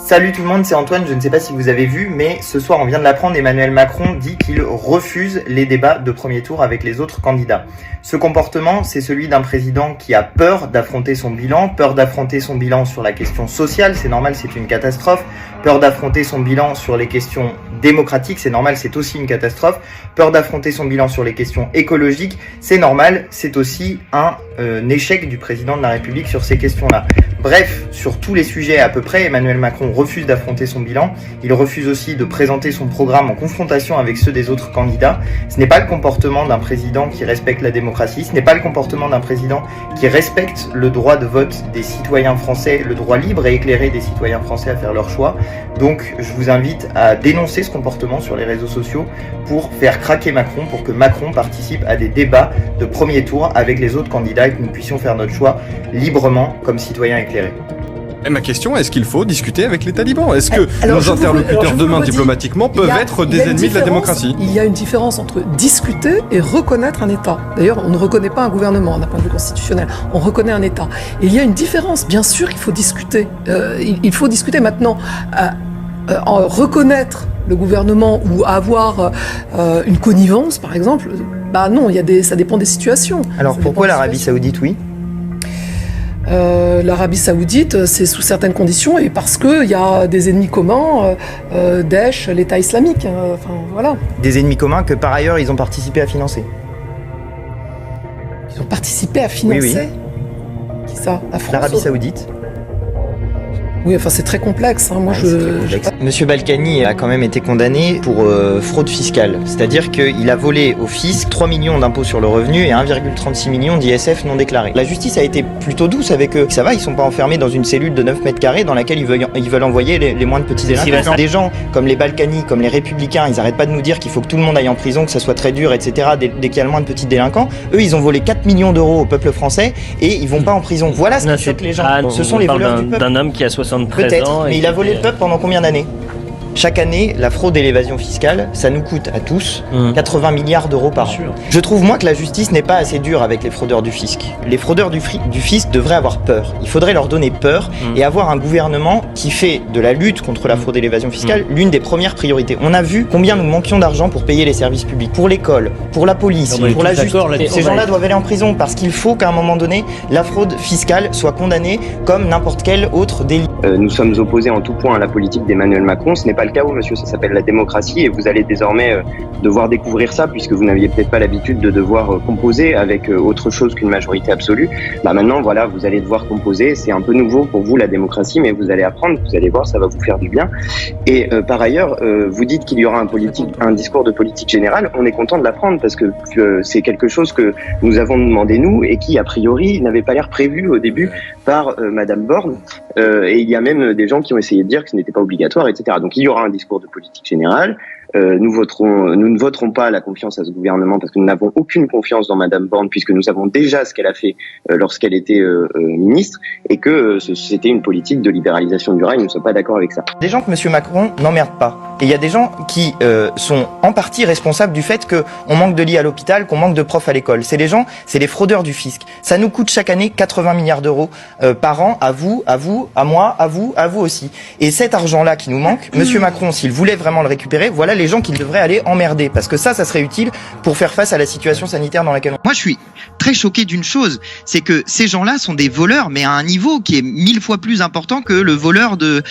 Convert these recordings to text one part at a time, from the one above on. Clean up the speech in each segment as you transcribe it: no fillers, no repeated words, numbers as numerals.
Salut tout le monde, c'est Antoine, je ne sais pas si vous avez vu, mais ce soir on vient de l'apprendre, Emmanuel Macron dit qu'il refuse les débats de premier tour avec les autres candidats. Ce comportement, c'est celui d'un président qui a peur d'affronter son bilan sur la question sociale, c'est normal, c'est une catastrophe, peur d'affronter son bilan sur les questions démocratiques, c'est normal, c'est aussi une catastrophe, peur d'affronter son bilan sur les questions écologiques, c'est normal, c'est aussi un échec du président de la République sur ces questions-là. Bref, sur tous les sujets à peu près, Emmanuel Macron refuse d'affronter son bilan, il refuse aussi de présenter son programme en confrontation avec ceux des autres candidats. Ce n'est pas le comportement d'un président qui respecte la démocratie, ce n'est pas le comportement d'un président qui respecte le droit de vote des citoyens français, le droit libre et éclairé des citoyens français à faire leur choix. Donc je vous invite à dénoncer ce comportement sur les réseaux sociaux pour faire craquer Macron, pour que Macron participe à des débats de premier tour avec les autres candidats et que nous puissions faire notre choix librement comme citoyens éclairés. Et ma question, est-ce qu'il faut discuter avec les talibans ? Est-ce que nos interlocuteurs demain diplomatiquement peuvent être des ennemis de la démocratie ? Il y a une différence entre discuter et reconnaître un État. D'ailleurs, on ne reconnaît pas un gouvernement d'un point de vue constitutionnel, on reconnaît un État. Et il y a une différence, bien sûr qu'il faut discuter. Il faut discuter maintenant. Reconnaître le gouvernement ou avoir une connivence, par exemple, bah non, ça dépend des situations. Alors pourquoi l'Arabie Saoudite, oui ? L'Arabie Saoudite, c'est sous certaines conditions et parce qu'il y a des ennemis communs, Daesh, l'État islamique, enfin voilà. Des ennemis communs que par ailleurs ils ont participé à financer. Ils ont participé à financer ? Oui, oui. Qui ça ? La France ? L'Arabie Saoudite. Oui, enfin c'est très complexe. Hein. Monsieur Balkany a quand même été condamné pour fraude fiscale. C'est-à-dire qu'il a volé au fisc 3 millions d'impôts sur le revenu et 1,36 millions d'ISF non déclarés. La justice a été plutôt douce avec eux. Ça va, ils sont pas enfermés dans une cellule de 9 mètres carrés dans laquelle ils veulent envoyer les moins de petits délinquants. Des gens comme les Balkany, comme les Républicains, ils arrêtent pas de nous dire qu'il faut que tout le monde aille en prison, que ça soit très dur, etc. Dès qu'il y a le moins de petits délinquants. Eux, ils ont volé 4 millions d'euros au peuple français et ils vont pas en prison. Voilà ce qui choque les gens. Ce sont les voleurs du peuple. D'un homme qui a 73 Peut-être, ans. Mais il a volé le peuple pendant combien d'années ? Chaque année, la fraude et l'évasion fiscale, ça nous coûte à tous 80 milliards d'euros par an. Je trouve, moi, que la justice n'est pas assez dure avec les fraudeurs du fisc. Les fraudeurs du fisc devraient avoir peur. Il faudrait leur donner peur et avoir un gouvernement qui fait de la lutte contre la fraude et l'évasion fiscale l'une des premières priorités. On a vu combien nous manquions d'argent pour payer les services publics, pour l'école, pour la police, pour la justice. Ces gens-là doivent aller en prison parce qu'il faut qu'à un moment donné, la fraude fiscale soit condamnée comme n'importe quel autre délit. Nous sommes opposés en tout point à la politique d'Emmanuel Macron. Ce n'est pas le chaos, monsieur, ça s'appelle la démocratie et vous allez désormais devoir découvrir ça puisque vous n'aviez peut-être pas l'habitude de devoir composer avec autre chose qu'une majorité absolue. Bah maintenant, voilà, vous allez devoir composer. C'est un peu nouveau pour vous, la démocratie, mais vous allez apprendre, vous allez voir, ça va vous faire du bien. Et par ailleurs, vous dites qu'il y aura un discours de politique générale. On est content de l'apprendre parce que c'est quelque chose que nous avons demandé nous et qui, a priori, n'avait pas l'air prévu au début par Madame Borne. Et il y a même des gens qui ont essayé de dire que ce n'était pas obligatoire, etc. Donc il y aura un discours de politique nous ne voterons pas la confiance à ce gouvernement parce que nous n'avons aucune confiance dans Madame Borne puisque nous savons déjà ce qu'elle a fait lorsqu'elle était ministre et que c'était une politique de libéralisation du rail. Nous ne sommes pas d'accord avec ça. Des gens que Monsieur Macron n'emmerde pas. Et il y a des gens qui sont en partie responsables du fait qu'on manque de lits à l'hôpital, qu'on manque de profs à l'école. C'est les fraudeurs du fisc. Ça nous coûte chaque année 80 milliards d'euros par an, à vous, à moi, à vous aussi. Et cet argent-là qui nous manque, Monsieur Macron, s'il voulait vraiment le récupérer, voilà les gens qu'il devrait aller emmerder. Parce que ça serait utile pour faire face à la situation sanitaire dans laquelle on... Moi, je suis très choqué d'une chose, c'est que ces gens-là sont des voleurs, mais à un niveau qui est 1000 fois plus important que le voleur de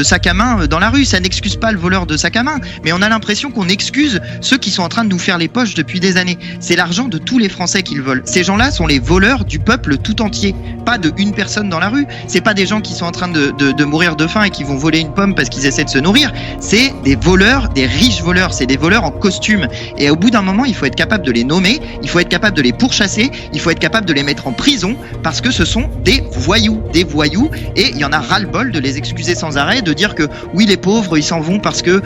sac à main dans la rue. Ça n'excuse pas le voleur de sac à main, mais on a l'impression qu'on excuse ceux qui sont en train de nous faire les poches depuis des années. C'est l'argent de tous les Français qu'ils volent. Ces gens-là sont les voleurs du peuple tout entier, pas de une personne dans la rue. C'est pas des gens qui sont en train de mourir de faim et qui vont voler une pomme parce qu'ils essaient de se nourrir. C'est des voleurs, des riches voleurs, c'est des voleurs en costume. Et au bout d'un moment, il faut être capable de les nommer, il faut être capable de les pourchasser, il faut être capable de les mettre en prison parce que ce sont des voyous. Et il y en a ras-le-bol de les excuser sans arrêt, de dire que oui, les pauvres, ils s'en vont parce que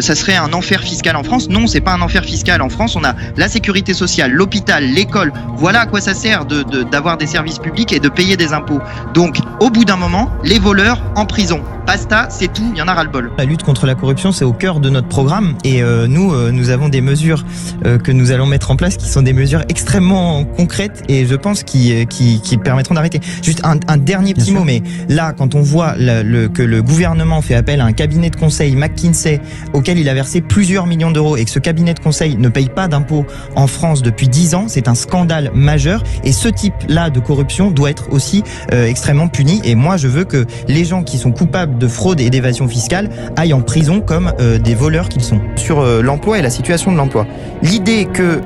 ça serait un enfer fiscal en France. Non, c'est pas un enfer fiscal. En France, on a la sécurité sociale, l'hôpital, l'école. Voilà à quoi ça sert d'avoir des services publics et de payer des impôts. Donc, au bout d'un moment, les voleurs en prison. Basta, c'est tout, il y en a ras-le-bol. La lutte contre la corruption, c'est au cœur de notre programme et nous avons des mesures que nous allons mettre en place qui sont des mesures extrêmement concrètes et je pense qui permettront d'arrêter. Juste un dernier petit mot, mais là, quand on voit que le gouvernement fait appel à un cabinet de conseil McKinsey auquel il a versé plusieurs millions d'euros et que ce cabinet de conseil ne paye pas d'impôts en France depuis 10 ans, c'est un scandale majeur et ce type-là de corruption doit être aussi extrêmement puni et moi je veux que les gens qui sont coupables de fraude et d'évasion fiscale aillent en prison comme des voleurs qu'ils sont. Sur l'emploi et la situation de l'emploi, l'idée que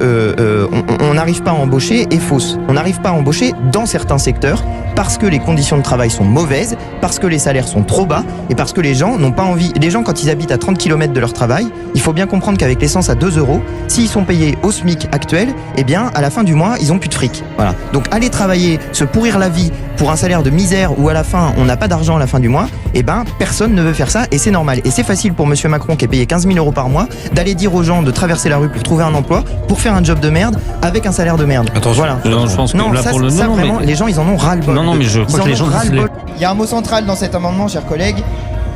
on n'arrive pas à embaucher est fausse. On n'arrive pas à embaucher dans certains secteurs parce que les conditions de travail sont mauvaises, parce que les salaires sont trop bas et parce que les gens n'ont pas envie. Les gens, quand ils habitent à 30 km de leur travail, il faut bien comprendre qu'avec l'essence à 2 €, s'ils sont payés au SMIC actuel, eh bien, à la fin du mois, ils ont plus de fric. Voilà. Donc, aller travailler, se pourrir la vie pour un salaire de misère où à la fin, on n'a pas d'argent à la fin du mois, eh ben, personne ne veut faire ça et c'est normal. Et c'est facile pour monsieur Macron qui est payé 15 000 € par mois d'aller dire aux gens de traverser la rue pour trouver un emploi, pour faire un job de merde avec un salaire de merde. Attention. Voilà. Non, je pense que là, pour le moment, vraiment, les gens, ils en ont ras-le-bol. Non, mais je crois que les gens Il y a un mot central dans cet amendement, chers collègues,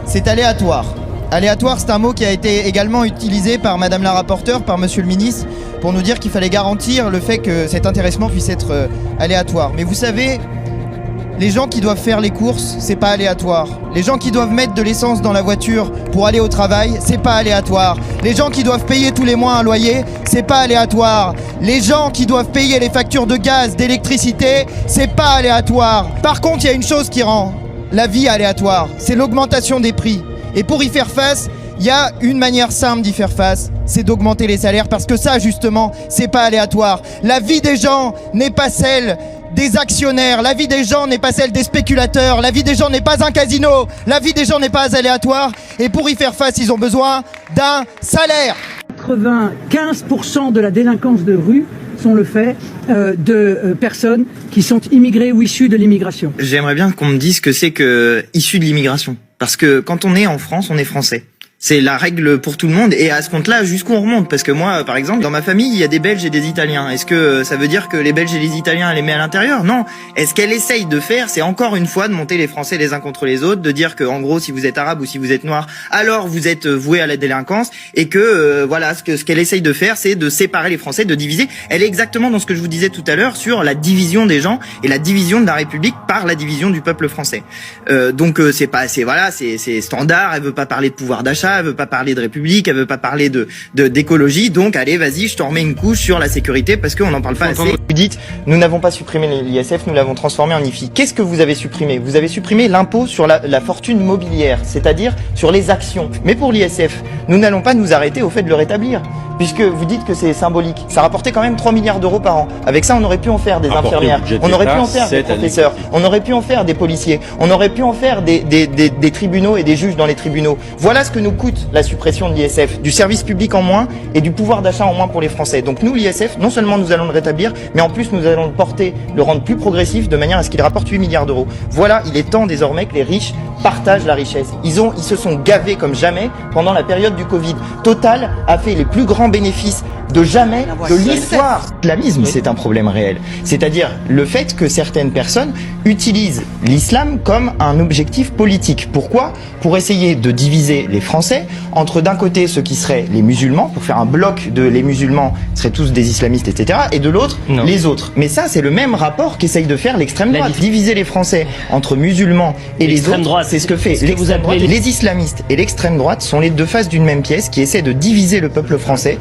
c'est aléatoire. Aléatoire, c'est un mot qui a été également utilisé par Madame la rapporteure, par Monsieur le ministre, pour nous dire qu'il fallait garantir le fait que cet intéressement puisse être aléatoire. Mais vous savez, les gens qui doivent faire les courses, c'est pas aléatoire. Les gens qui doivent mettre de l'essence dans la voiture pour aller au travail, c'est pas aléatoire. Les gens qui doivent payer tous les mois un loyer, c'est pas aléatoire. Les gens qui doivent payer les factures de gaz, d'électricité, c'est pas aléatoire. Par contre, il y a une chose qui rend la vie aléatoire, c'est l'augmentation des prix. Et pour y faire face, il y a une manière simple d'y faire face, c'est d'augmenter les salaires parce que ça, justement, c'est pas aléatoire. La vie des gens n'est pas celle des actionnaires, la vie des gens n'est pas celle des spéculateurs, la vie des gens n'est pas un casino, la vie des gens n'est pas aléatoire et pour y faire face, ils ont besoin d'un salaire. 95% de la délinquance de rue sont le fait de personnes qui sont immigrées ou issues de l'immigration. J'aimerais bien qu'on me dise que c'est que issu de l'immigration. Parce que quand on est en France, on est français. C'est la règle pour tout le monde et à ce compte-là, jusqu'où on remonte? Parce que moi, par exemple, dans ma famille, il y a des Belges et des Italiens. Est-ce que ça veut dire que les Belges et les Italiens, elle les met à l'intérieur? Non. Est-ce qu'elle essaye de faire, c'est encore une fois de monter les Français les uns contre les autres, de dire que en gros, si vous êtes arabe ou si vous êtes noir, alors vous êtes voué à la délinquance et que voilà, ce qu'elle essaye de faire, c'est de séparer les Français, de diviser. Elle est exactement dans ce que je vous disais tout à l'heure sur la division des gens et la division de la République par la division du peuple français. Donc c'est standard. Elle veut pas parler de pouvoir d'achat, elle veut pas parler de République, elle veut pas parler d'écologie, donc allez, vas-y, je t'en remets une couche sur la sécurité parce qu'on n'en parle pas assez. Vous dites, nous n'avons pas supprimé l'ISF, nous l'avons transformé en IFI. Qu'est-ce que vous avez supprimé? Vous avez supprimé l'impôt sur la fortune mobilière, c'est-à-dire sur les actions. Mais pour l'ISF, nous n'allons pas nous arrêter au fait de le rétablir, puisque vous dites que c'est symbolique. Ça rapportait quand même 3 milliards d'euros par an. Avec ça, on aurait pu en faire des infirmières, on aurait pu en faire des professeurs, on aurait pu en faire des policiers, on aurait pu en faire des tribunaux et des juges dans les tribunaux. Voilà ce que nous coûte la suppression de l'ISF, du service public en moins et du pouvoir d'achat en moins pour les Français. Donc nous, l'ISF, non seulement nous allons le rétablir, mais en plus nous allons le porter, le rendre plus progressif de manière à ce qu'il rapporte 8 milliards d'euros. Voilà, il est temps désormais que les riches partagent la richesse. Ils se sont gavés comme jamais pendant la période du Covid. Total a fait les plus grands bénéfices de jamais de l'histoire. L'islamisme, c'est un problème réel. C'est-à-dire le fait que certaines personnes utilisent l'islam comme un objectif politique. Pourquoi? Pour essayer de diviser les Français entre d'un côté ceux qui seraient les musulmans, pour faire un bloc de les musulmans seraient tous des islamistes, etc. et de l'autre, les autres. Mais ça, c'est le même rapport qu'essaye de faire l'extrême droite. Diviser les Français entre musulmans et les autres, c'est ce que fait l'extrême droite. Les islamistes et l'extrême droite sont les deux faces d'une même pièce qui essaient de diviser le peuple français,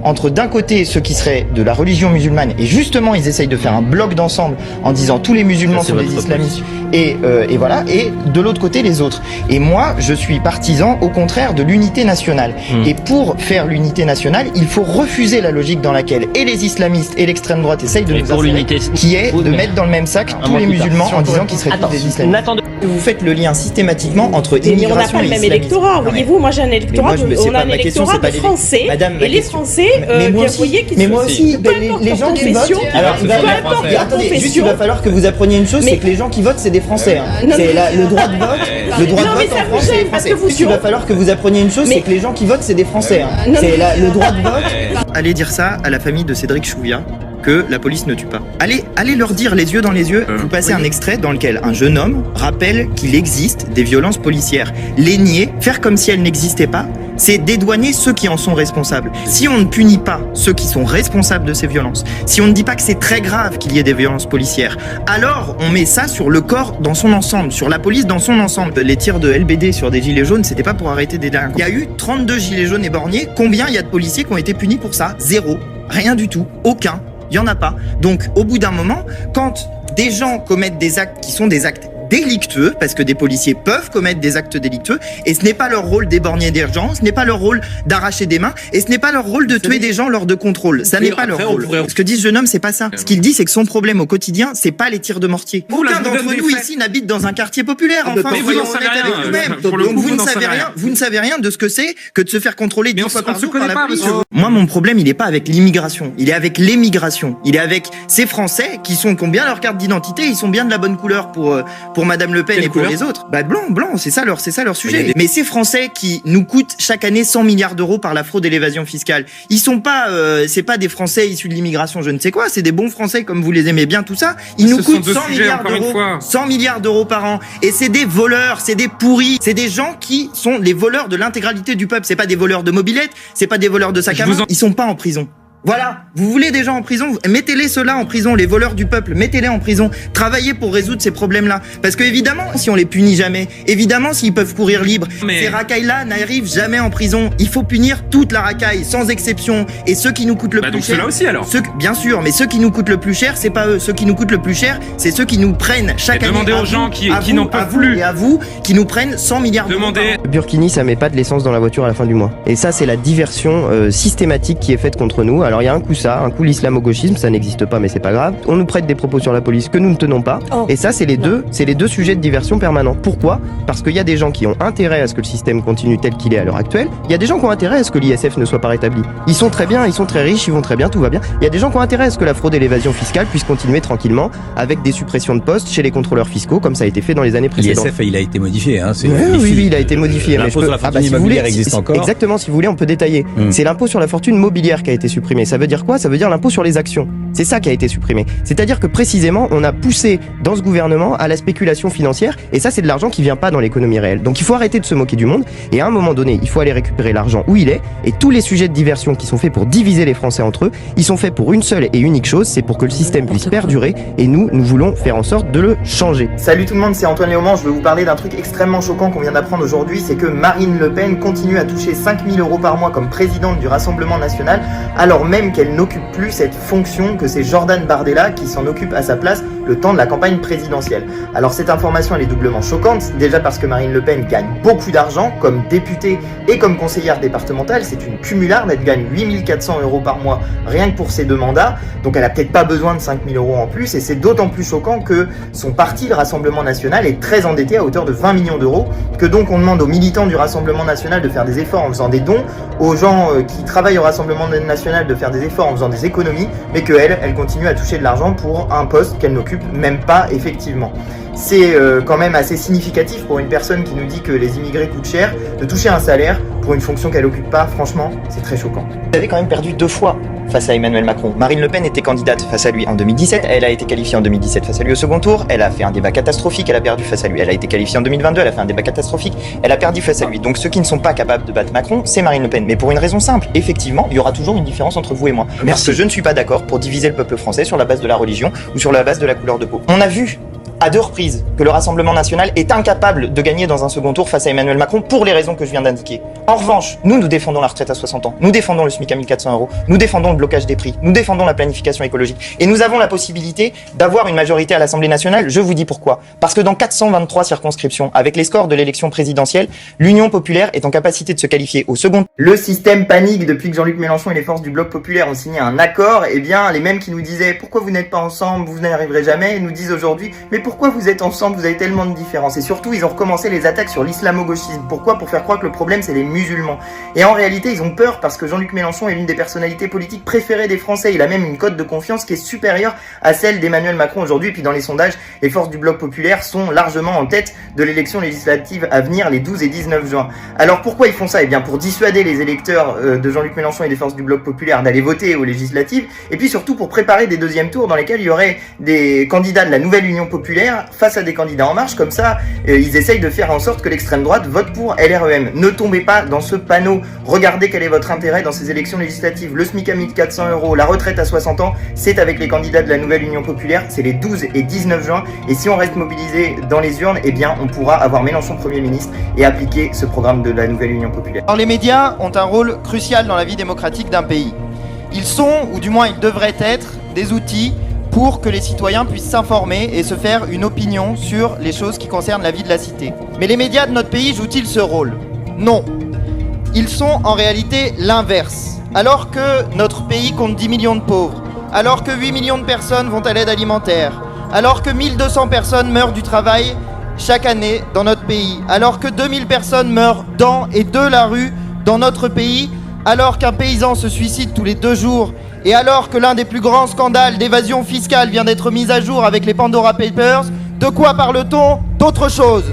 entre d'un côté ceux qui seraient de la religion musulmane et justement ils essayent de faire un bloc d'ensemble en disant tous les musulmans sont des islamistes et voilà, et de l'autre côté les autres. Et moi je suis partisan au contraire de l'unité nationale. Et pour faire l'unité nationale, il faut refuser la logique dans laquelle et les islamistes et l'extrême droite essayent de nous insérer, qui est de mettre dans le même sac tous les musulmans en disant qu'ils seraient tous des islamistes. Vous faites le lien systématiquement entre immigration et islamisme. Mais on n'a pas le même électorat, voyez-vous, moi j'ai un électorat, on a un électorat de Français, et les Français, bien voyez qu'ils sont... Mais moi aussi, les gens qui votent... Alors, attendez, juste il va falloir que vous appreniez une chose, c'est que les gens qui votent, c'est des Français. C'est le droit de vote, le droit de vote en France, c'est les Français. Juste il va falloir que vous appreniez une chose, c'est que les gens qui votent, c'est des Français. C'est le droit de vote... Allez dire ça à la famille de Cédric Chouviat, que la police ne tue pas. Allez leur dire les yeux dans les yeux. Vous passez un extrait dans lequel un jeune homme rappelle qu'il existe des violences policières. Les nier, faire comme si elles n'existaient pas, c'est dédouaner ceux qui en sont responsables. Si on ne punit pas ceux qui sont responsables de ces violences, si on ne dit pas que c'est très grave qu'il y ait des violences policières, alors on met ça sur le corps dans son ensemble, sur la police dans son ensemble. Les tirs de LBD sur des gilets jaunes, c'était pas pour arrêter des délinquants. Il y a eu 32 gilets jaunes éborgnés. Combien il y a de policiers qui ont été punis pour ça? 0. Rien du tout. Aucun. Il y en a pas. Donc, au bout d'un moment, quand des gens commettent des actes qui sont des actes délictueux, parce que des policiers peuvent commettre des actes délictueux, et ce n'est pas leur rôle d'éborgner des gens, ce n'est pas leur rôle d'arracher des mains, et ce n'est pas leur rôle de tuer des gens lors de contrôle. Ça n'est pas leur rôle. Ce que dit ce jeune homme, c'est pas ça. Ce qu'il dit, c'est que son problème au quotidien, c'est pas les tirs de mortier. Aucun d'entre nous ici n'habite dans un quartier populaire. Enfin, soyons honnêtes avec nous-mêmes. Donc vous ne savez rien de ce que c'est que de se faire contrôler 10 fois par jour par la police. Moi, mon problème, il est pas avec l'immigration, il est avec l'émigration. Il est avec ces Français qui ont bien leur carte d'identité, ils sont bien de la bonne couleur pour Madame Le Pen et pour les autres. Bah blanc, c'est ça leur sujet. Mais ces Français qui nous coûtent chaque année 100 milliards d'euros par la fraude et l'évasion fiscale, ils sont pas, c'est pas des Français issus de l'immigration, je ne sais quoi, c'est des bons Français comme vous les aimez bien, tout ça. Ils nous coûtent 100 milliards d'euros par an. Et c'est des voleurs, c'est des pourris, c'est des gens qui sont les voleurs de l'intégralité du peuple. C'est pas des voleurs de mobylettes, c'est pas des voleurs de sacs à main. Ils sont pas en prison. Voilà, vous voulez des gens en prison, mettez-les ceux-là en prison, les voleurs du peuple, mettez-les en prison, travaillez pour résoudre ces problèmes-là. Parce que évidemment, si on les punit jamais, évidemment s'ils peuvent courir libres, ces racailles-là n'arrivent jamais en prison. Il faut punir toute la racaille, sans exception. Et ceux qui nous coûtent le plus cher... ceux-là aussi alors bien sûr, mais ceux qui nous coûtent le plus cher, c'est pas eux. Ceux qui nous coûtent le plus cher, c'est ceux qui nous prennent chaque année... Demandez aux gens qui n'en peuvent plus. Et à vous, qui nous prennent 100 milliards d'euros. Burkini, ça met pas de l'essence dans la voiture à la fin du mois. Et ça, c'est la diversion systématique qui est faite contre nous. Alors il y a un coup l'islamo-gauchisme, ça n'existe pas mais c'est pas grave. On nous prête des propos sur la police que nous ne tenons pas. Et ça, c'est les deux sujets de diversion permanents. Pourquoi? Parce qu'il y a des gens qui ont intérêt à ce que le système continue tel qu'il est à l'heure actuelle. Il y a des gens qui ont intérêt à ce que l'ISF ne soit pas rétabli. Ils sont très bien, ils sont très riches, ils vont très bien, tout va bien. Il y a des gens qui ont intérêt à ce que la fraude et l'évasion fiscale puissent continuer tranquillement avec des suppressions de postes chez les contrôleurs fiscaux comme ça a été fait dans les années précédentes. L'ISF, il a été modifié, hein. Oui, il a été modifié. L'impôt sur la fortune immobilière existe encore. Exactement, si vous voulez, on peut détailler. C'est l'impôt sur la fortune mobilière qui a été supprimé. Ça veut dire quoi? Ça veut dire l'impôt sur les actions. C'est ça qui a été supprimé. C'est-à-dire que précisément, on a poussé dans ce gouvernement à la spéculation financière et ça, c'est de l'argent qui vient pas dans l'économie réelle. Donc il faut arrêter de se moquer du monde et à un moment donné, il faut aller récupérer l'argent où il est et tous les sujets de diversion qui sont faits pour diviser les Français entre eux, ils sont faits pour une seule et unique chose, c'est pour que le système puisse perdurer et nous voulons faire en sorte de le changer. Salut tout le monde, c'est Antoine Léaumont. Je veux vous parler d'un truc extrêmement choquant qu'on vient d'apprendre aujourd'hui, c'est que Marine Le Pen continue à toucher 5 000 € par mois comme présidente du Rassemblement National alors même qu'elle n'occupe plus cette fonction, que c'est Jordan Bardella qui s'en occupe à sa place le temps de la campagne présidentielle. Alors cette information elle est doublement choquante, déjà parce que Marine Le Pen gagne beaucoup d'argent comme députée et comme conseillère départementale, c'est une cumularde, elle gagne 8 400 € par mois rien que pour ses 2 mandats, donc elle a peut-être pas besoin de 5 000 € en plus et c'est d'autant plus choquant que son parti, le Rassemblement National, est très endetté à hauteur de 20 millions d'euros, que donc on demande aux militants du Rassemblement National de faire des efforts en faisant des dons, aux gens qui travaillent au Rassemblement National de faire des efforts en faisant des économies, mais qu'elle continue à toucher de l'argent pour un poste qu'elle n'occupe même pas effectivement. C'est quand même assez significatif pour une personne qui nous dit que les immigrés coûtent cher, de toucher un salaire pour une fonction qu'elle occupe pas, franchement, c'est très choquant. Vous avez quand même perdu 2 fois face à Emmanuel Macron. Marine Le Pen était candidate face à lui en 2017, elle a été qualifiée en 2017 face à lui au second tour, elle a fait un débat catastrophique, elle a perdu face à lui. Elle a été qualifiée en 2022, elle a fait un débat catastrophique, elle a perdu face à lui. Donc ceux qui ne sont pas capables de battre Macron, c'est Marine Le Pen. Mais pour une raison simple, effectivement, il y aura toujours une différence entre vous et moi. Parce que je ne suis pas d'accord pour diviser le peuple français sur la base de la religion ou sur la base de la couleur de peau. On a vu à 2 reprises que le Rassemblement National est incapable de gagner dans un second tour face à Emmanuel Macron pour les raisons que je viens d'indiquer. En revanche, nous défendons la retraite à 60 ans, nous défendons le SMIC à 1 400 €, nous défendons le blocage des prix, nous défendons la planification écologique et nous avons la possibilité d'avoir une majorité à l'Assemblée nationale. Je vous dis pourquoi. Parce que dans 423 circonscriptions, avec les scores de l'élection présidentielle, l'Union populaire est en capacité de se qualifier au second. Le système panique depuis que Jean-Luc Mélenchon et les forces du bloc populaire ont signé un accord. Eh bien, les mêmes qui nous disaient « Pourquoi vous n'êtes pas ensemble, vous n'y arriverez jamais ?» nous disent aujourd'hui « Mais pourquoi pourquoi vous êtes ensemble, vous avez tellement de différences. Et surtout, ils ont recommencé les attaques sur l'islamo-gauchisme. Pourquoi? Pour faire croire que le problème, c'est les musulmans. Et en réalité, ils ont peur parce que Jean-Luc Mélenchon est l'une des personnalités politiques préférées des Français. Il a même une cote de confiance qui est supérieure à celle d'Emmanuel Macron aujourd'hui. Et puis dans les sondages, les forces du bloc populaire sont largement en tête de l'élection législative à venir les 12 et 19 juin. Alors pourquoi ils font ça? Eh bien pour dissuader les électeurs de Jean-Luc Mélenchon et des forces du bloc populaire d'aller voter aux législatives, et puis surtout pour préparer des deuxièmes tours dans lesquels il y aurait des candidats de la nouvelle Union populaire face à des candidats En Marche. Comme ça, ils essayent de faire en sorte que l'extrême droite vote pour LREM. Ne tombez pas dans ce panneau. Regardez quel est votre intérêt dans ces élections législatives. Le SMIC à 1400 €, la retraite à 60 ans, c'est avec les candidats de la nouvelle Union populaire. C'est les 12 et 19 juin. Et si on reste mobilisé dans les urnes, eh bien on pourra avoir Mélenchon Premier ministre et appliquer ce programme de la nouvelle Union populaire. Alors les médias ont un rôle crucial dans la vie démocratique d'un pays. Ils sont, ou du moins ils devraient être, des outils pour que les citoyens puissent s'informer et se faire une opinion sur les choses qui concernent la vie de la cité. Mais les médias de notre pays jouent-ils ce rôle? Non. Ils sont en réalité l'inverse. Alors que notre pays compte 10 millions de pauvres, alors que 8 millions de personnes vont à l'aide alimentaire, alors que 1200 personnes meurent du travail chaque année dans notre pays, alors que 2000 personnes meurent dans et de la rue dans notre pays, alors qu'un paysan se suicide tous les 2 jours, et alors que l'un des plus grands scandales d'évasion fiscale vient d'être mis à jour avec les Pandora Papers, de quoi parle-t-on? D'autre chose.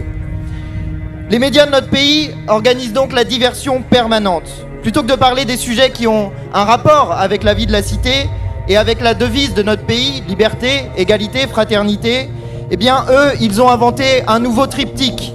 Les médias de notre pays organisent donc la diversion permanente. Plutôt que de parler des sujets qui ont un rapport avec la vie de la cité et avec la devise de notre pays, liberté, égalité, fraternité, eh bien eux, ils ont inventé un nouveau triptyque.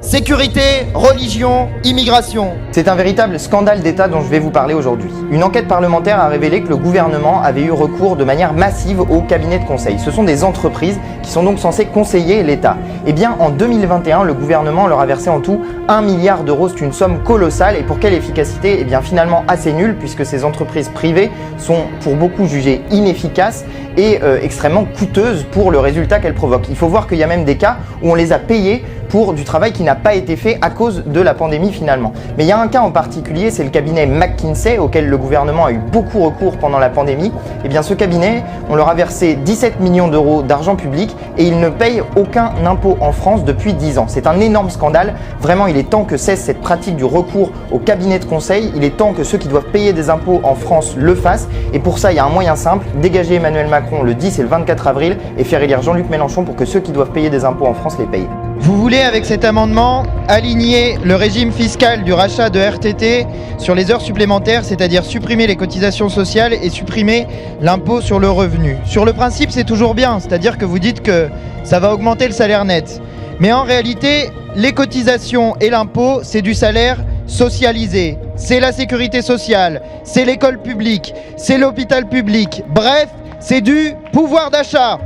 Sécurité, religion, immigration. C'est un véritable scandale d'État dont je vais vous parler aujourd'hui. Une enquête parlementaire a révélé que le gouvernement avait eu recours de manière massive aux cabinets de conseil. Ce sont des entreprises qui sont donc censées conseiller l'État. Eh bien, en 2021, le gouvernement leur a versé en tout 1 milliard d'euros. C'est une somme colossale. Et pour quelle efficacité? Eh bien, finalement assez nulle, puisque ces entreprises privées sont pour beaucoup jugées inefficaces et extrêmement coûteuses pour le résultat qu'elles provoquent. Il faut voir qu'il y a même des cas où on les a payées pour du travail qui n'a pas été fait à cause de la pandémie finalement. Mais il y a un cas en particulier, c'est le cabinet McKinsey auquel le gouvernement a eu beaucoup recours pendant la pandémie. Et bien ce cabinet, on leur a versé 17 millions d'euros d'argent public et ils ne payent aucun impôt en France depuis 10 ans. C'est un énorme scandale. Vraiment, il est temps que cesse cette pratique du recours au cabinet de conseil. Il est temps que ceux qui doivent payer des impôts en France le fassent. Et pour ça, il y a un moyen simple, dégager Emmanuel Macron le 10 et le 24 avril et faire élire Jean-Luc Mélenchon pour que ceux qui doivent payer des impôts en France les payent. Vous voulez, avec cet amendement, aligner le régime fiscal du rachat de RTT sur les heures supplémentaires, c'est-à-dire supprimer les cotisations sociales et supprimer l'impôt sur le revenu. Sur le principe, c'est toujours bien, c'est-à-dire que vous dites que ça va augmenter le salaire net. Mais en réalité, les cotisations et l'impôt, c'est du salaire socialisé. C'est la sécurité sociale, c'est l'école publique, c'est l'hôpital public. Bref, c'est du pouvoir d'achat.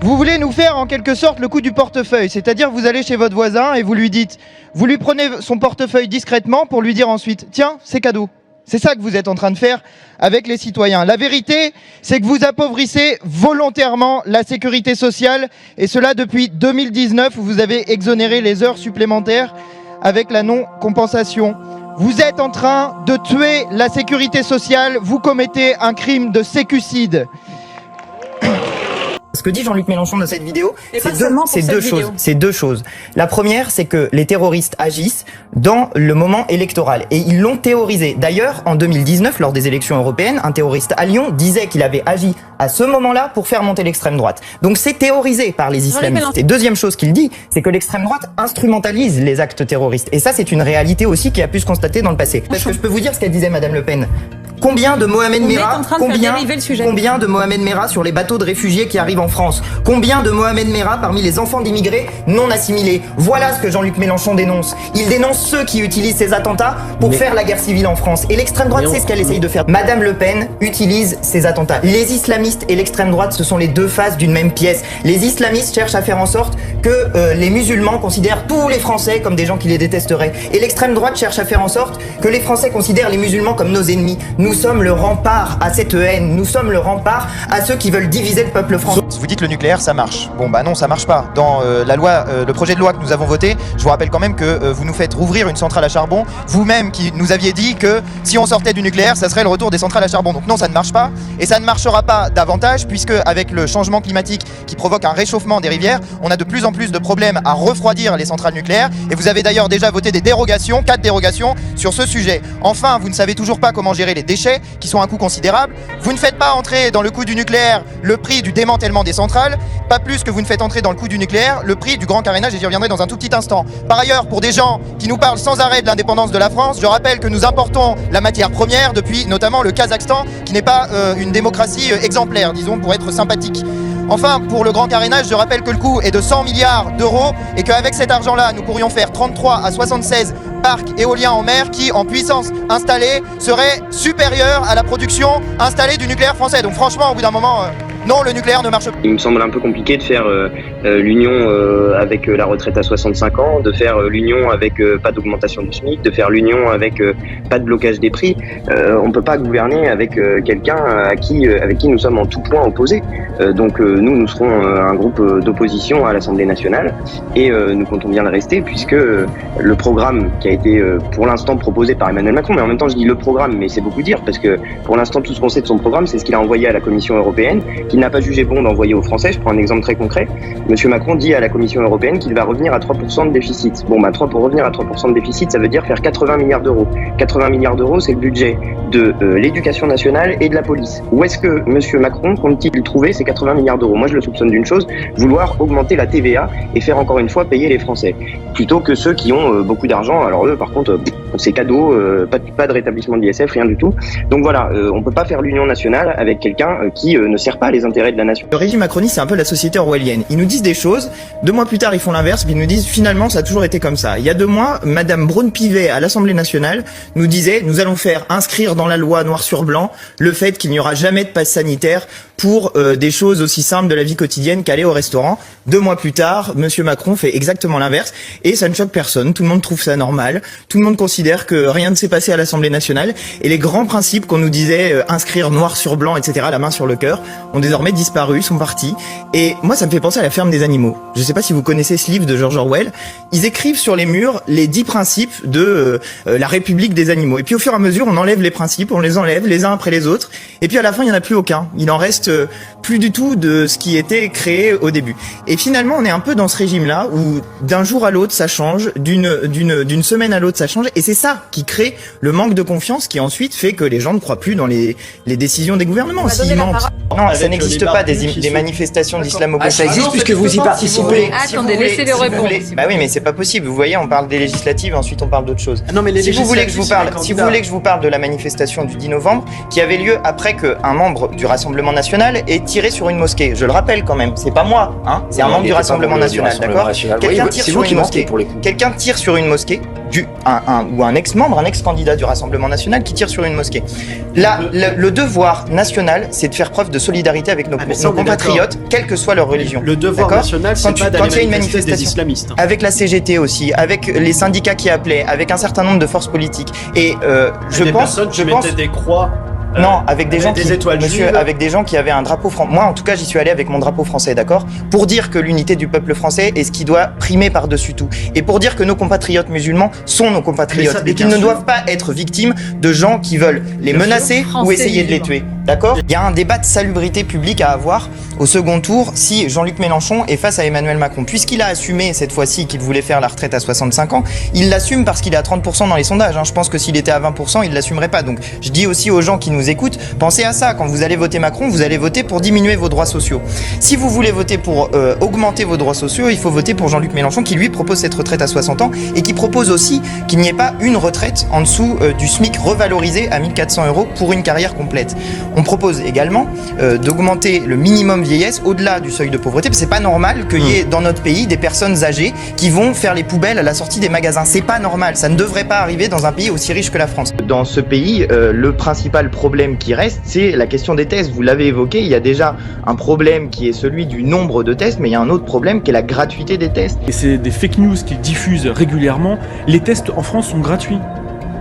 Vous voulez nous faire en quelque sorte le coup du portefeuille, c'est-à-dire vous allez chez votre voisin et vous lui dites, vous lui prenez son portefeuille discrètement pour lui dire ensuite, tiens, c'est cadeau. C'est ça que vous êtes en train de faire avec les citoyens. La vérité, c'est que vous appauvrissez volontairement la sécurité sociale, et cela depuis 2019 où vous avez exonéré les heures supplémentaires avec la non-compensation. Vous êtes en train de tuer la sécurité sociale, vous commettez un crime de sécucide. Ce que dit Jean-Luc Mélenchon dans cette vidéo, c'est deux choses. La première, c'est que les terroristes agissent dans le moment électoral et ils l'ont théorisé. D'ailleurs, en 2019, lors des élections européennes, un terroriste à Lyon disait qu'il avait agi à ce moment-là pour faire monter l'extrême droite. Donc c'est théorisé par les islamistes. Et deuxième chose qu'il dit, c'est que l'extrême droite instrumentalise les actes terroristes. Et ça, c'est une réalité aussi qui a pu se constater dans le passé. Parce que je peux vous dire ce qu'elle disait Madame Le Pen. Combien de Mohamed Merah, combien de Mohamed Merah sur les bateaux de réfugiés qui arrivent en France? Combien de Mohamed Merah parmi les enfants d'immigrés non assimilés? Voilà ce que Jean-Luc Mélenchon dénonce. Il dénonce ceux qui utilisent ces attentats pour faire la guerre civile en France. Et l'extrême droite, c'est ce qu'elle essaye de faire. Madame Le Pen utilise ces attentats. Les islamistes et l'extrême droite, ce sont les deux faces d'une même pièce. Les islamistes cherchent à faire en sorte que les musulmans considèrent tous les Français comme des gens qui les détesteraient. Et l'extrême droite cherche à faire en sorte que les Français considèrent les musulmans comme nos ennemis. Nous sommes le rempart à cette haine, nous sommes le rempart à ceux qui veulent diviser le peuple français. Vous dites le nucléaire, ça marche. Bon bah non, ça marche pas. Dans la loi, le projet de loi que nous avons voté, je vous rappelle quand même que vous nous faites rouvrir une centrale à charbon. Vous-même qui nous aviez dit que si on sortait du nucléaire, ça serait le retour des centrales à charbon. Donc non, ça ne marche pas. Et ça ne marchera pas davantage puisque avec le changement climatique qui provoque un réchauffement des rivières, on a de plus en plus de problèmes à refroidir les centrales nucléaires. Et vous avez d'ailleurs déjà voté des dérogations, 4 dérogations sur ce sujet. Enfin, vous ne savez toujours pas comment gérer les déchets qui sont un coût considérable. Vous ne faites pas entrer dans le coût du nucléaire le prix du démantèlement des centrales, pas plus que vous ne faites entrer dans le coût du nucléaire le prix du grand carénage, et j'y reviendrai dans un tout petit instant. Par ailleurs, pour des gens qui nous parlent sans arrêt de l'indépendance de la France, je rappelle que nous importons la matière première depuis notamment le Kazakhstan, qui n'est pas une démocratie exemplaire, disons, pour être sympathique. Enfin, pour le grand carénage, je rappelle que le coût est de 100 milliards d'euros et qu'avec cet argent-là, nous pourrions faire 33 à 76 parcs éoliens en mer qui, en puissance installée, seraient supérieurs à la production installée du nucléaire français. Donc franchement, au bout d'un moment, non, le nucléaire ne marche pas. Il me semble un peu compliqué de faire l'union avec la retraite à 65 ans, de faire l'union avec pas d'augmentation du SMIC, de faire l'union avec pas de blocage des prix. On peut pas gouverner avec quelqu'un avec qui nous sommes en tout point opposés. Donc nous serons un groupe d'opposition à l'Assemblée nationale et nous comptons bien le rester puisque le programme qui a été pour l'instant proposé par Emmanuel Macron, mais en même temps je dis le programme, mais c'est beaucoup dire parce que pour l'instant tout ce qu'on sait de son programme, c'est ce qu'il a envoyé à la Commission européenne, qu'il n'a pas jugé bon d'envoyer aux Français. Je prends un exemple très concret. Monsieur Macron dit à la Commission européenne qu'il va revenir à 3% de déficit. Bon, pour revenir à 3% de déficit, ça veut dire faire 80 milliards d'euros. 80 milliards d'euros, c'est le budget de l'éducation nationale et de la police. Où est-ce que Monsieur Macron compte-t-il trouver ces 80 milliards d'euros? Moi, je le soupçonne d'une chose, vouloir augmenter la TVA et faire encore une fois payer les Français. Plutôt que ceux qui ont beaucoup d'argent. Alors eux, par contre, c'est cadeau, pas de rétablissement de l'ISF, rien du tout. Donc voilà, on peut pas faire l'union nationale avec quelqu'un qui ne sert pas les intérêts de la nation. Le régime macroniste, c'est un peu la société orwellienne. Ils nous disent des choses, 2 mois plus tard, ils font l'inverse, puis ils nous disent finalement, ça a toujours été comme ça. Il y a 2 mois, Madame Braun-Pivet à l'Assemblée nationale nous disait, nous allons faire inscrire dans la loi noir sur blanc le fait qu'il n'y aura jamais de passe sanitaire pour des choses aussi simples de la vie quotidienne qu'aller au restaurant. 2 mois plus tard, Monsieur Macron fait exactement l'inverse et ça ne choque personne. Tout le monde trouve ça normal. Tout le monde considère que rien ne s'est passé à l'Assemblée nationale et les grands principes qu'on nous disait inscrire noir sur blanc, etc., la main sur le cœur, ont désormais disparu, sont partis. Et moi, ça me fait penser à La Ferme des animaux. Je sais pas si vous connaissez ce livre de George Orwell. Ils écrivent sur les murs les 10 principes de la République des animaux. Et puis au fur et à mesure, on enlève les principes, on les enlève les uns après les autres. Et puis à la fin, il n'y en a plus aucun. Il en reste plus du tout de ce qui était créé au début. Et finalement, on est un peu dans ce régime-là où d'un jour à l'autre, ça change, d'une semaine à l'autre, ça change. Et c'est ça qui crée le manque de confiance qui ensuite fait que les gens ne croient plus dans les décisions des gouvernements. S'ils mentent. Non, ça n'existe pas des manifestations d'islamo-gauche. Ça existe puisque vous y participez. Attendez, laissez-le répondre. Bah oui, mais c'est pas possible. Vous voyez, on parle des législatives, ensuite on parle d'autre chose. Non, mais si vous voulez que je vous parle de la manifestation du 10 novembre, qui avait lieu après qu'un membre du Rassemblement national ait tiré sur une mosquée. Je le rappelle quand même, c'est pas moi, hein. C'est un membre du Rassemblement national, d'accord? Quelqu'un tire sur une mosquée. Quelqu'un tire sur une mosquée, ou un ex-membre, un ex-candidat du Rassemblement national qui tire sur une mosquée. Là, le devoir national, c'est de faire preuve de solidarité avec nos compatriotes, quelle que soit leur religion. Le devoir national, c'est pas d'aller manifester des islamistes. Avec la CGT aussi, avec les syndicats qui appelaient, avec un certain nombre de forces politiques. Et je pense des croix. Non, avec des gens avec des gens qui avaient un drapeau français. Moi, en tout cas, j'y suis allé avec mon drapeau français, d'accord? Pour dire que l'unité du peuple français est ce qui doit primer par-dessus tout. Et pour dire que nos compatriotes musulmans sont nos compatriotes. Et qu'ils ne doivent pas être victimes de gens qui veulent les menacer ou essayer de les tuer. D'accord? Il y a un débat de salubrité publique à avoir au second tour si Jean-Luc Mélenchon est face à Emmanuel Macron. Puisqu'il a assumé cette fois-ci qu'il voulait faire la retraite à 65 ans, il l'assume parce qu'il est à 30% dans les sondages. Je pense que s'il était à 20%, il l'assumerait pas. Donc, je dis aussi aux gens qui nous écoutent, pensez à ça. Quand vous allez voter Macron, vous allez voter pour diminuer vos droits sociaux. Si vous voulez voter pour augmenter vos droits sociaux, il faut voter pour Jean-Luc Mélenchon qui lui propose cette retraite à 60 ans et qui propose aussi qu'il n'y ait pas une retraite en dessous du SMIC revalorisé à 1400 € pour une carrière complète. On propose également d'augmenter le minimum vieillesse au-delà du seuil de pauvreté. C'est pas normal qu'il y ait dans notre pays des personnes âgées qui vont faire les poubelles à la sortie des magasins. C'est pas normal. Ça ne devrait pas arriver dans un pays aussi riche que la France. Dans ce pays, le principal problème qui reste, c'est la question des tests. Vous l'avez évoqué, il y a déjà un problème qui est celui du nombre de tests, mais il y a un autre problème qui est la gratuité des tests. Et c'est des fake news qu'ils diffusent régulièrement. Les tests en France sont gratuits.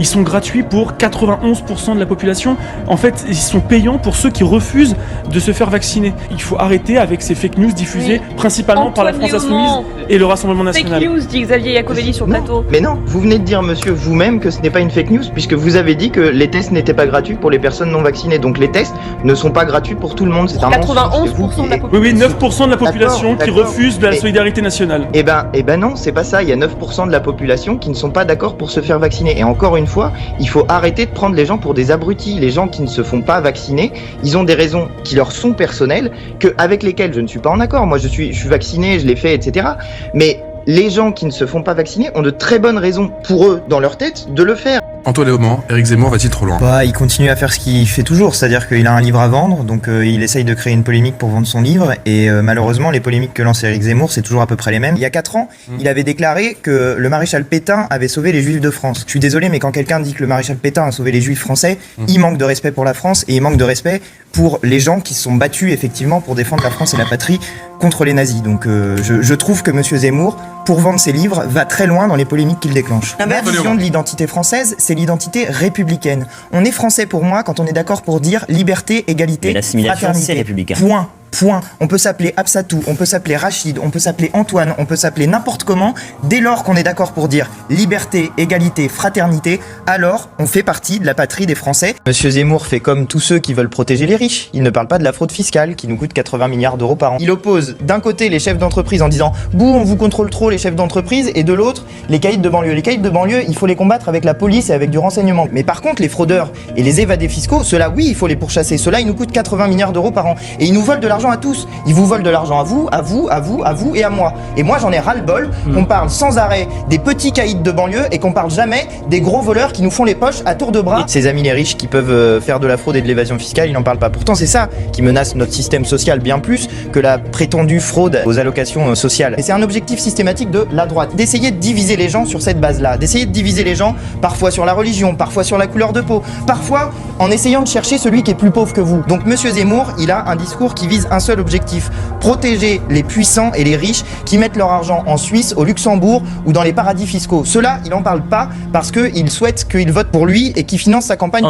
ils sont gratuits pour 91% de la population. En fait, ils sont payants pour ceux qui refusent de se faire vacciner. Il faut arrêter avec ces fake news diffusées principalement par la France Insoumise et le Rassemblement National. Fake news, dit Xavier Iacovelli sur le plateau. Mais non, vous venez de dire, monsieur, vous-même, que ce n'est pas une fake news, puisque vous avez dit que les tests n'étaient pas gratuits pour les personnes non vaccinées. Donc les tests ne sont pas gratuits pour tout le monde. C'est un 91% de la population. Oui, 9% de la population qui refuse de la solidarité nationale. Eh ben non, c'est pas ça. Il y a 9% de la population qui ne sont pas d'accord pour se faire vacciner. Et encore une fois, il faut arrêter de prendre les gens pour des abrutis. Les gens qui ne se font pas vacciner, ils ont des raisons qui leur sont personnelles, avec lesquelles je ne suis pas en accord. Moi, je suis vacciné, je l'ai fait, etc. Mais les gens qui ne se font pas vacciner ont de très bonnes raisons pour eux, dans leur tête, de le faire. Antoine Léaumont, Éric Zemmour va-t-il trop loin ? Il continue à faire ce qu'il fait toujours, c'est-à-dire qu'il a un livre à vendre, donc il essaye de créer une polémique pour vendre son livre, et malheureusement les polémiques que lance Éric Zemmour, c'est toujours à peu près les mêmes. Il y a 4 ans, il avait déclaré que le maréchal Pétain avait sauvé les Juifs de France. Je suis désolé, mais quand quelqu'un dit que le maréchal Pétain a sauvé les Juifs français, il manque de respect pour la France, et il manque de respect pour les gens qui se sont battus effectivement pour défendre la France et la patrie contre les nazis. Donc je trouve que monsieur Zemmour, pour vendre ses livres, va très loin dans les polémiques qu'il déclenche. La vision de l'identité française, c'est l'identité républicaine. On est français pour moi quand on est d'accord pour dire liberté, égalité, fraternité. Point. On peut s'appeler Absatou, on peut s'appeler Rachid, on peut s'appeler Antoine, on peut s'appeler n'importe comment. Dès lors qu'on est d'accord pour dire liberté, égalité, fraternité, alors on fait partie de la patrie des Français. Monsieur Zemmour fait comme tous ceux qui veulent protéger les riches. Il ne parle pas de la fraude fiscale qui nous coûte 80 milliards d'euros par an. Il oppose d'un côté les chefs d'entreprise en disant « Bouh, on vous contrôle trop les chefs d'entreprise » et de l'autre les caïds de banlieue. Les caïds de banlieue, il faut les combattre avec la police et avec du renseignement. Mais par contre, les fraudeurs et les évadés fiscaux, ceux-là, oui, il faut les pourchasser. Ceux-là, ils nous coûtent 80 milliards d'euros par an. Et ils nous volent de l'argent à tous. Ils vous volent de l'argent à vous et à moi. Et moi, j'en ai ras-le-bol qu'on parle sans arrêt des petits caïds de banlieue et qu'on parle jamais des gros voleurs qui nous font les poches à tour de bras. Et ses amis les riches qui peuvent faire de la fraude et de l'évasion fiscale, ils n'en parlent pas. Pourtant, c'est ça qui menace notre système social bien plus que la prétendue fraude aux allocations sociales. Et c'est un objectif systématique de la droite, d'essayer de diviser les gens sur cette base-là, d'essayer de diviser les gens parfois sur la religion, parfois sur la couleur de peau, parfois en essayant de chercher celui qui est plus pauvre que vous. Donc monsieur Zemmour, il a un discours qui vise un seul objectif, protéger les puissants et les riches qui mettent leur argent en Suisse, au Luxembourg ou dans les paradis fiscaux. Ceux-là, il n'en parle pas parce qu'il souhaite qu'ils votent pour lui et qu'il finance sa campagne.